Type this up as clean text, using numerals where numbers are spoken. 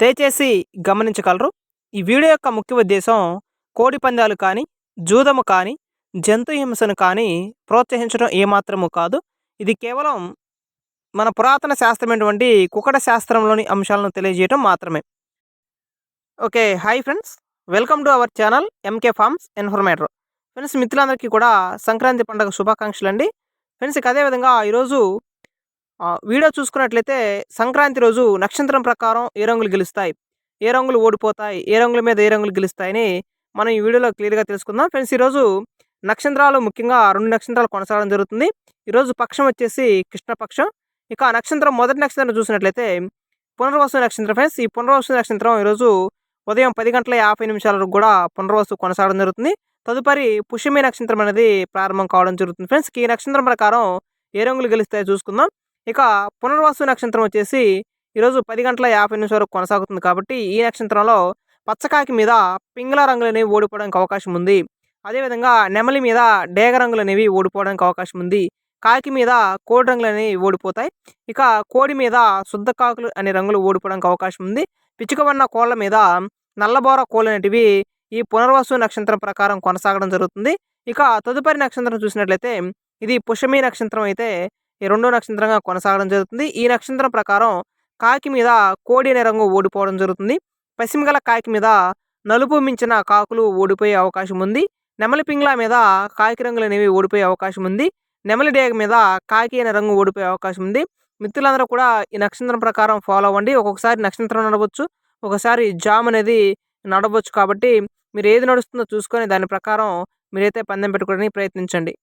దయచేసి గమనించగలరు. ఈ వీడియో యొక్క ముఖ్య ఉద్దేశం కోడి పందాలు కానీ, జూదము కానీ, జంతు హింసను కానీ ప్రోత్సహించడం ఏమాత్రము కాదు. ఇది కేవలం మన పురాతన శాస్త్రమైనటువంటి కుకట శాస్త్రంలోని అంశాలను తెలియజేయడం మాత్రమే. Okay. Hi friends. Welcome to our channel MK farms informator. Friends, మిత్రులందరికీ కూడా సంక్రాంతి పండుగ శుభాకాంక్షలండి. ఫ్రెండ్స్, ఇక అదేవిధంగా ఈరోజు వీడియో చూసుకున్నట్లయితే సంక్రాంతి రోజు నక్షత్రం ప్రకారం ఏ రంగులు గెలుస్తాయి, ఏ రంగులు ఓడిపోతాయి, ఏ రంగుల మీద ఏ రంగులు గెలుస్తాయని మనం ఈ వీడియోలో క్లియర్గా తెలుసుకుందాం. ఫ్రెండ్స్, ఈరోజు నక్షత్రాలు ముఖ్యంగా 2 నక్షత్రాలు కొనసాగడం జరుగుతుంది. ఈరోజు పక్షం వచ్చేసి కృష్ణపక్షం. ఇక నక్షత్రం మొదటి నక్షత్రం చూసినట్లయితే పునర్వసు నక్షత్రం. ఫ్రెండ్స్, ఈ పునర్వసు నక్షత్రం ఈరోజు ఉదయం 10:50 వరకు కూడా పునర్వసు కొనసాగడం జరుగుతుంది. తదుపరి పుష్యమి నక్షత్రం అనేది ప్రారంభం కావడం జరుగుతుంది. ఫ్రెండ్స్, ఈ నక్షత్రం ప్రకారం ఏ రంగులు గెలుస్తాయో చూసుకుందాం. ఇక పునర్వసు నక్షత్రం వచ్చేసి ఈరోజు 10:50 వరకు కొనసాగుతుంది కాబట్టి ఈ నక్షత్రంలో పచ్చకాకి మీద పింగళ రంగులు అనేవి ఓడిపోవడానికి అవకాశం ఉంది. అదేవిధంగా నెమలి మీద డేగ రంగులు అనేవి ఓడిపోవడానికి అవకాశం ఉంది. కాకి మీద కోడి రంగులు అనేవి ఓడిపోతాయి. ఇక కోడి మీద శుద్ధ కాకులు అనే రంగులు ఓడిపోవడానికి అవకాశం ఉంది. పిచ్చుకవన్న కోళ్ళ మీద నల్లబోర కోళ్ళు అనేటివి ఈ పునర్వసు నక్షత్రం ప్రకారం కొనసాగడం జరుగుతుంది. ఇక తదుపరి నక్షత్రం చూసినట్లయితే ఇది పుష్యమి నక్షత్రం అయితే ఈ 2వ నక్షత్రంగా కొనసాగడం జరుగుతుంది. ఈ నక్షత్రం ప్రకారం కాకి మీద కోడి అనే రంగు ఓడిపోవడం జరుగుతుంది. పశ్చిమగల కాకి మీద నలుపు మించిన కాకులు ఓడిపోయే అవకాశం ఉంది. నెమలి పింగ్ల మీద కాకి రంగులు అనేవి ఓడిపోయే అవకాశం ఉంది. నెమలి డేగ మీద కాకి అనే రంగు ఓడిపోయే అవకాశం ఉంది. మిత్రులందరూ కూడా ఈ నక్షత్రం ప్రకారం ఫాలో అవ్వండి. ఒక్కొక్కసారి నక్షత్రం నడవచ్చు, ఒకసారి జామ్ అనేది నడవచ్చు. కాబట్టి మీరు ఏది నడుస్తుందో చూసుకొని దాని ప్రకారం మీరైతే పందెం పెట్టుకోవడానికి ప్రయత్నించండి.